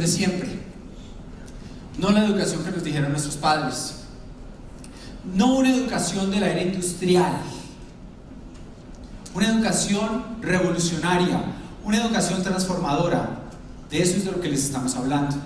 de siempre, no la educación que nos dijeron nuestros padres, no una educación de la era industrial, una educación revolucionaria, una educación transformadora. De eso es de lo que les estamos hablando.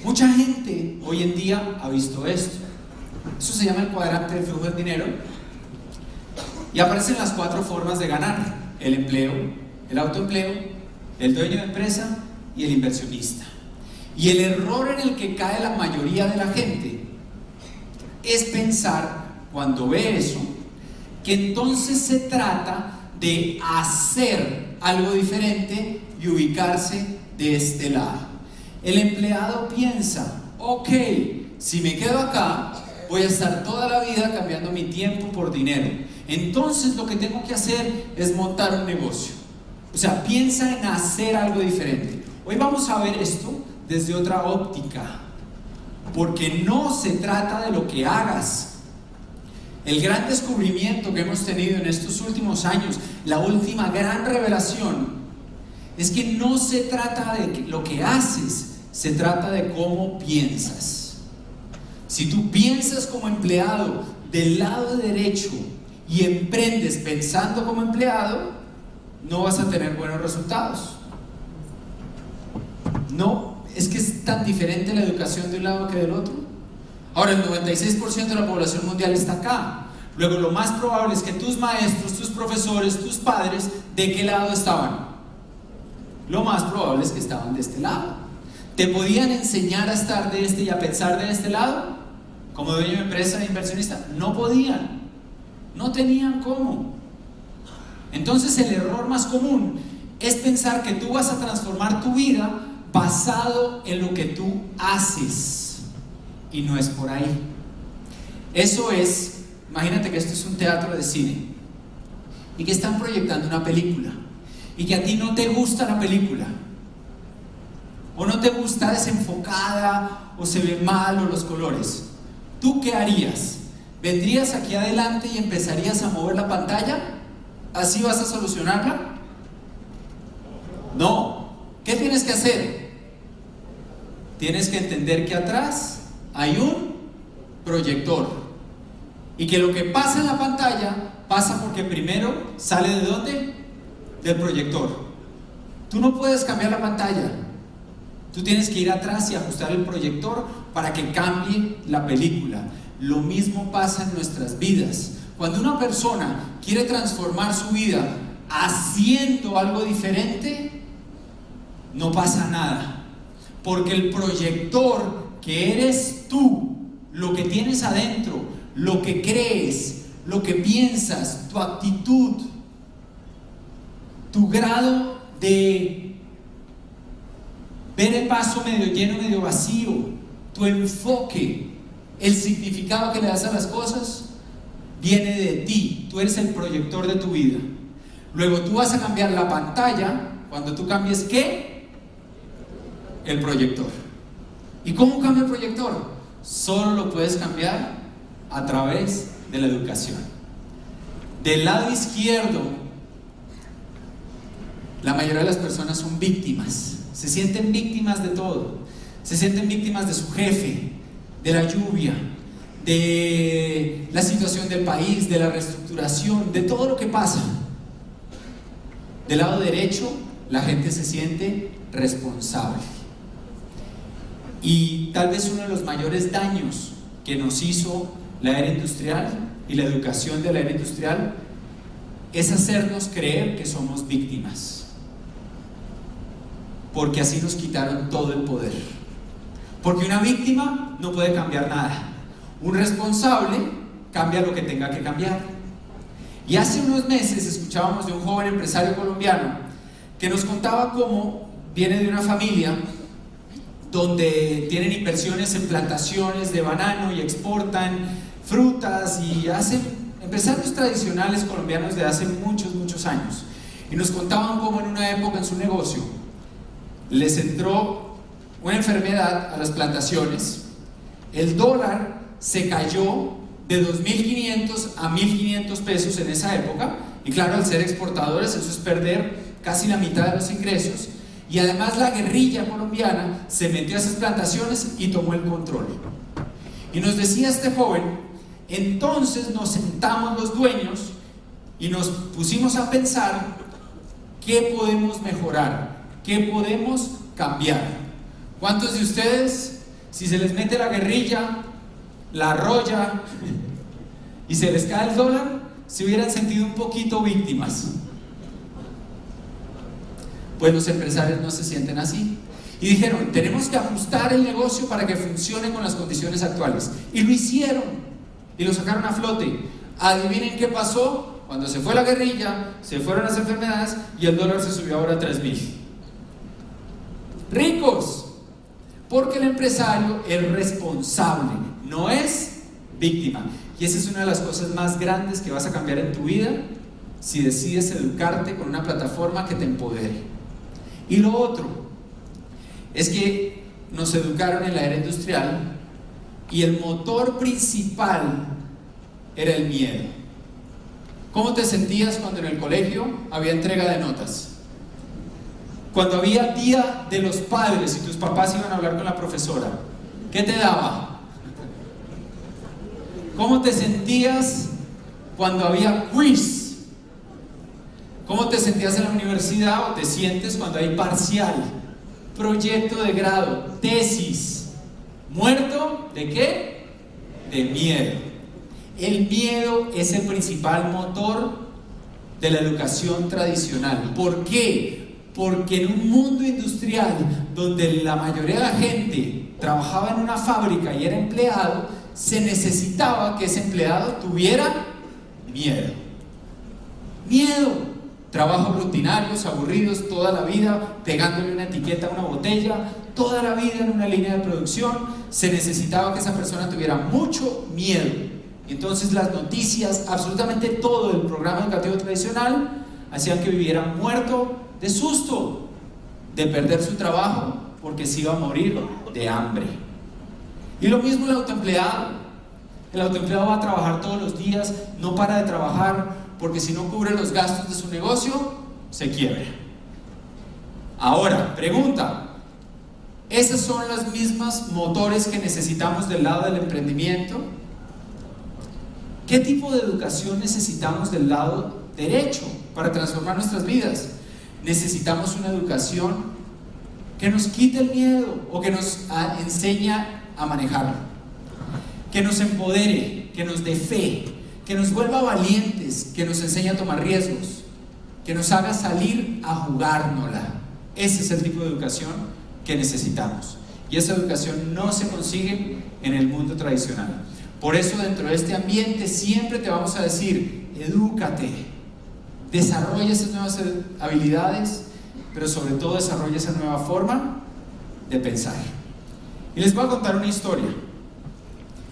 Mucha gente hoy en día ha visto esto. Eso se llama el cuadrante del flujo del dinero y aparecen las 4 formas de ganar: el empleo, el autoempleo, el dueño de empresa y el inversionista. Y el error en el que cae la mayoría de la gente es pensar, cuando ve eso, que entonces se trata de hacer algo diferente y ubicarse de este lado. El empleado piensa: ok, si me quedo acá, voy a estar toda la vida cambiando mi tiempo por dinero. Entonces lo que tengo que hacer es montar un negocio. O sea, piensa en hacer algo diferente. Hoy vamos a ver esto desde otra óptica, porque no se trata de lo que hagas. El gran descubrimiento que hemos tenido en estos últimos años, la última gran revelación, es que no se trata de lo que haces, se trata de cómo piensas. Si tú piensas como empleado del lado derecho y emprendes pensando como empleado, no vas a tener buenos resultados. No, es que es tan diferente la educación de un lado que del otro. Ahora, el 96% de la población mundial está acá. Luego, lo más probable es que tus maestros, tus profesores, tus padres, ¿de qué lado estaban? Lo más probable es que estaban de este lado. ¿Te podían enseñar a estar de este y a pensar de este lado? Como dueño de empresa e inversionista, no podían. No tenían cómo. Entonces, el error más común es pensar que tú vas a transformar tu vida basado en lo que tú haces. Y no es por ahí. Eso es, imagínate que esto es un teatro de cine y que están proyectando una película y que a ti no te gusta la película, o no te gusta desenfocada, o se ve mal, o los colores. ¿Tú qué harías? ¿Vendrías aquí adelante y empezarías a mover la pantalla? ¿Así vas a solucionarla? No. ¿Qué tienes que hacer? Tienes que entender que atrás hay un proyector y que lo que pasa en la pantalla pasa porque primero sale ¿de dónde? Del proyector. Tú no puedes cambiar la pantalla, tú tienes que ir atrás y ajustar el proyector para que cambie la película. Lo mismo pasa en nuestras vidas. Cuando una persona quiere transformar su vida haciendo algo diferente, no pasa nada, porque el proyector que eres tú, lo que tienes adentro, lo que crees, lo que piensas, tu actitud, tu grado de ver el vaso medio lleno, medio vacío, tu enfoque, el significado que le das a las cosas, viene de ti. Tú eres el proyector de tu vida. Luego tú vas a cambiar la pantalla cuando tú cambies ¿qué? El proyector. ¿Y cómo cambia el proyector? Solo lo puedes cambiar a través de la educación. Del lado izquierdo, la mayoría de las personas son víctimas. Se sienten víctimas de todo. Se sienten víctimas de su jefe, de la lluvia, de la situación del país, de la reestructuración, de todo lo que pasa. Del lado derecho, la gente se siente responsable. Y tal vez uno de los mayores daños que nos hizo la era industrial y la educación de la era industrial es hacernos creer que somos víctimas, porque así nos quitaron todo el poder. Porque una víctima no puede cambiar nada, un responsable cambia lo que tenga que cambiar. Y hace unos meses escuchábamos de un joven empresario colombiano que nos contaba cómo viene de una familia donde tienen inversiones en plantaciones de banano y exportan frutas y hacen empresarios tradicionales colombianos de hace muchos años. Y nos contaban cómo en una época en su negocio les entró una enfermedad a las plantaciones, el dólar se cayó de 2.500 a 1.500 pesos en esa época, y claro, al ser exportadores eso es perder casi la mitad de los ingresos, Y además la guerrilla colombiana se metió a esas plantaciones y tomó el control. Y nos decía este joven, entonces nos sentamos los dueños y nos pusimos a pensar qué podemos mejorar, qué podemos cambiar. ¿Cuántos de ustedes, si se les mete la guerrilla, la arrolla y se les cae el dólar, se hubieran sentido un poquito víctimas? Pues los empresarios no se sienten así. Y dijeron, tenemos que ajustar el negocio para que funcione con las condiciones actuales. Y lo hicieron. Y lo sacaron a flote. Adivinen qué pasó. Cuando se fue la guerrilla, se fueron las enfermedades y el dólar se subió ahora a 3.000. Ricos. Porque el empresario es responsable, no es víctima. Y esa es una de las cosas más grandes que vas a cambiar en tu vida si decides educarte con una plataforma que te empodere. Y lo otro es que nos educaron en la era industrial y el motor principal era el miedo. ¿Cómo te sentías cuando en el colegio había entrega de notas? Cuando había día de los padres y tus papás iban a hablar con la profesora, ¿qué te daba? ¿Cómo te sentías cuando había quiz? ¿Cómo te sentías en la universidad o te sientes cuando hay parcial, proyecto de grado, tesis? ¿Muerto de qué? De miedo. El miedo es el principal motor de la educación tradicional. ¿Por qué? Porque en un mundo industrial donde la mayoría de la gente trabajaba en una fábrica y era empleado, se necesitaba que ese empleado tuviera miedo. Miedo. Trabajos rutinarios, aburridos, toda la vida pegándole una etiqueta a una botella, toda la vida en una línea de producción. Se necesitaba que esa persona tuviera mucho miedo. Y entonces las noticias, absolutamente todo el programa educativo tradicional, hacían que viviera muerto de susto, de perder su trabajo, porque se iba a morir de hambre. Y lo mismo el autoempleado. El autoempleado va a trabajar todos los días, no para de trabajar, porque si no cubre los gastos de su negocio, se quiebra. Ahora, pregunta, ¿esas son las mismas motores que necesitamos del lado del emprendimiento? ¿Qué tipo de educación necesitamos del lado derecho para transformar nuestras vidas? Necesitamos una educación que nos quite el miedo o que nos enseñe a manejarlo, que nos empodere, que nos dé fe, que nos vuelva valientes, que nos enseñe a tomar riesgos, que nos haga salir a jugárnosla. Ese es el tipo de educación que necesitamos. Y esa educación no se consigue en el mundo tradicional. Por eso dentro de este ambiente siempre te vamos a decir, edúcate, desarrolla esas nuevas habilidades, pero sobre todo desarrolla esa nueva forma de pensar. Y les voy a contar una historia.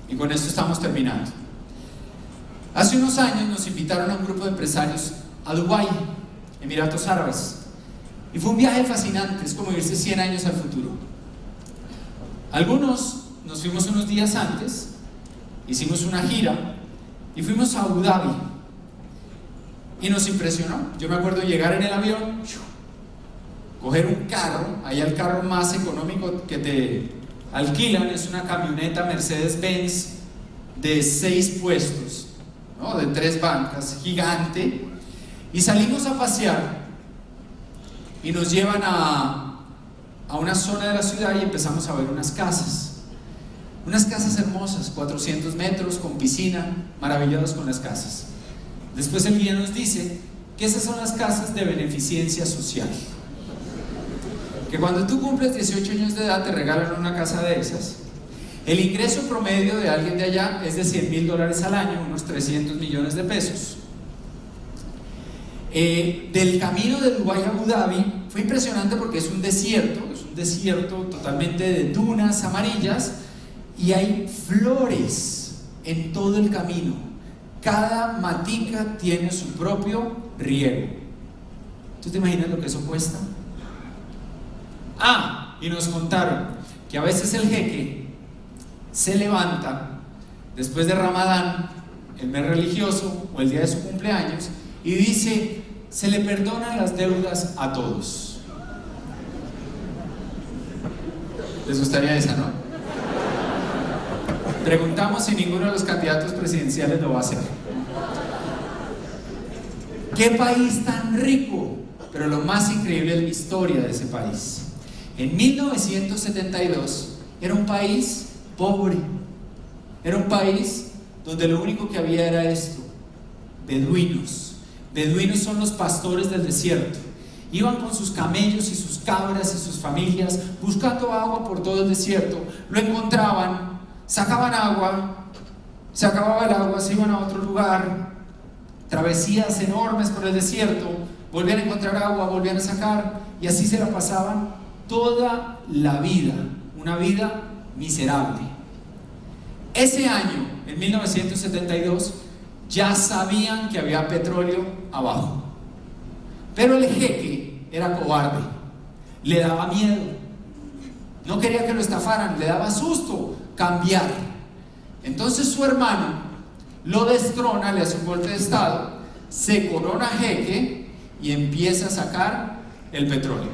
Y con esto estamos terminando. Hace unos años nos invitaron a un grupo de empresarios a Dubái, Emiratos Árabes. Y fue un viaje fascinante, es como irse 100 años al futuro. Algunos nos fuimos unos días antes, hicimos una gira y fuimos a Abu Dhabi. Y nos impresionó. Yo me acuerdo llegar en el avión, coger un carro, ahí el carro más económico que te alquilan es una camioneta Mercedes-Benz de 6 puestos, ¿no? De 3 bancas, gigante, y salimos a pasear y nos llevan a una zona de la ciudad y empezamos a ver unas casas hermosas, 400 metros, con piscina, maravillados con las casas. Después el guía nos dice que esas son las casas de beneficencia social, que cuando tú cumples 18 años de edad te regalan una casa de esas. El ingreso promedio de alguien de allá es de $100,000 al año, unos 300 millones de pesos. Del camino de Dubái a Abu Dhabi fue impresionante porque es un desierto totalmente de dunas amarillas y hay flores en todo el camino. Cada matica tiene su propio riego. ¿Tú te imaginas lo que eso cuesta? Y nos contaron que a veces el jeque se levanta después de Ramadán, el mes religioso o el día de su cumpleaños, y dice: se le perdonan las deudas a todos. ¿Les gustaría esa, no? Preguntamos si ninguno de los candidatos presidenciales lo va a hacer. ¿Qué país tan rico? Pero lo más increíble es la historia de ese país. En 1972 era un país pobre. Era un país donde lo único que había era esto: beduinos. Beduinos son los pastores del desierto. Iban con sus camellos y sus cabras y sus familias buscando agua por todo el desierto. Lo encontraban, sacaban agua, se acababa el agua, se iban a otro lugar, travesías enormes por el desierto, volvían a encontrar agua, volvían a sacar, y así se la pasaban toda la vida, una vida miserable. Ese año, en 1972, ya sabían que había petróleo abajo, pero el jeque era cobarde, le daba miedo, no quería que lo estafaran, le daba susto cambiar. Entonces su hermano lo destrona, le hace un golpe de estado, se corona jeque y empieza a sacar el petróleo.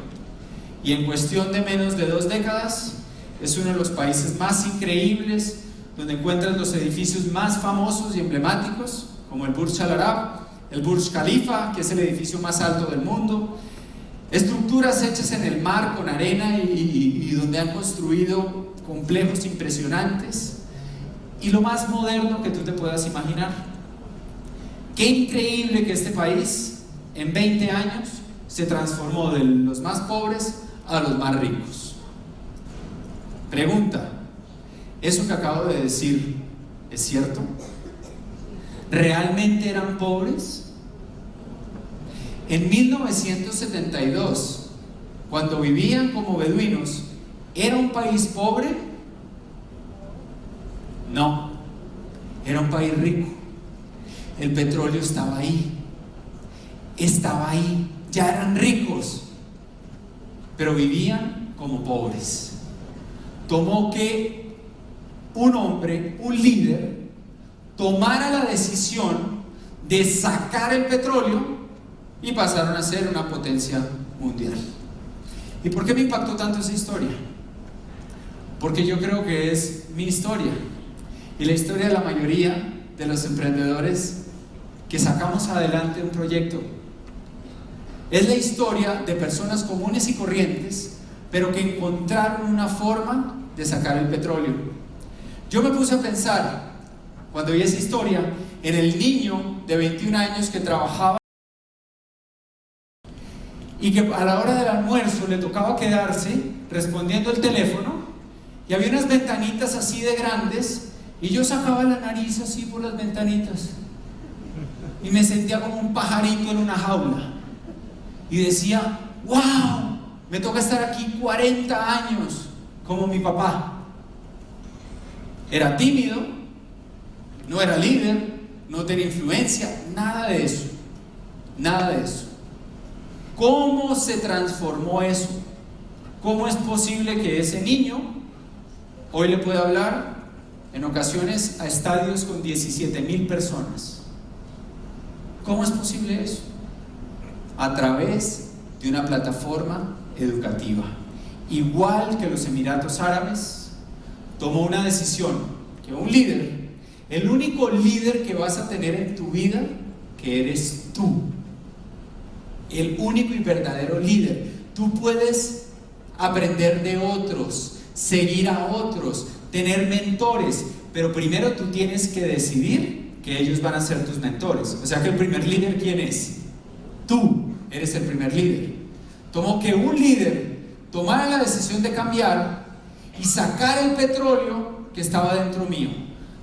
Y en cuestión de menos de 2 décadas es uno de los países más increíbles, donde encuentras los edificios más famosos y emblemáticos, como el Burj Al Arab, el Burj Khalifa, que es el edificio más alto del mundo, estructuras hechas en el mar con arena y donde han construido complejos impresionantes, y lo más moderno que tú te puedas imaginar. Qué increíble que este país en 20 años se transformó de los más pobres a los más ricos. Pregunta: ¿eso que acabo de decir es cierto? ¿Realmente eran pobres? En 1972, cuando vivían como beduinos, ¿era un país pobre? No, era un país rico. El petróleo estaba ahí, ya eran ricos, pero vivían como pobres. Tomó que un hombre, un líder, tomara la decisión de sacar el petróleo y pasaron a ser una potencia mundial. ¿Y por qué me impactó tanto esa historia? Porque yo creo que es mi historia y la historia de la mayoría de los emprendedores que sacamos adelante un proyecto. Es la historia de personas comunes y corrientes, pero que encontraron una forma de sacar el petróleo. Yo me puse a pensar, cuando vi esa historia, en el niño de 21 años que trabajaba y que a la hora del almuerzo le tocaba quedarse respondiendo el teléfono, y había unas ventanitas así de grandes, y yo sacaba la nariz así por las ventanitas y me sentía como un pajarito en una jaula y decía: ¡wow! Me toca estar aquí 40 años como mi papá. Era tímido, no era líder, no tenía influencia, nada de eso, nada de eso. ¿Cómo se transformó eso? ¿Cómo es posible que ese niño hoy le pueda hablar en ocasiones a estadios con 17,000 personas? ¿Cómo es posible eso? A través de una plataforma educativa. Igual que los Emiratos Árabes, tomó una decisión que un líder, el único líder que vas a tener en tu vida, que eres tú, el único y verdadero líder. Tú puedes aprender de otros, seguir a otros, tener mentores, pero primero tú tienes que decidir que ellos van a ser tus mentores. O sea que el primer líder, ¿quién es? Tú eres el primer líder. Tomó que un líder tomara la decisión de cambiar y sacar el petróleo que estaba dentro mío.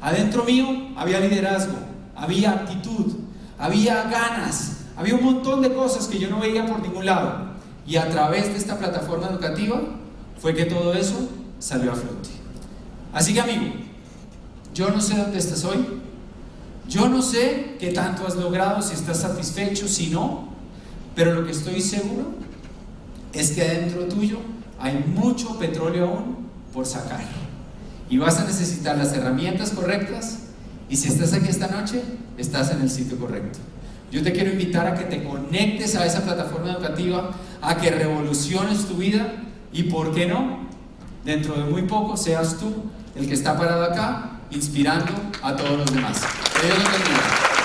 Adentro mío había liderazgo, había actitud, había ganas, había un montón de cosas que yo no veía por ningún lado. Y a través de esta plataforma educativa fue que todo eso salió a flote. Así que, amigo, yo no sé dónde estás hoy, yo no sé qué tanto has logrado, si estás satisfecho, si no, pero lo que estoy seguro es que adentro tuyo hay mucho petróleo aún por sacar, y vas a necesitar las herramientas correctas, y si estás aquí esta noche, estás en el sitio correcto. Yo te quiero invitar a que te conectes a esa plataforma educativa, a que revoluciones tu vida y, ¿por qué no?, dentro de muy poco seas tú el que está parado acá inspirando a todos los demás. Que Dios los bendiga.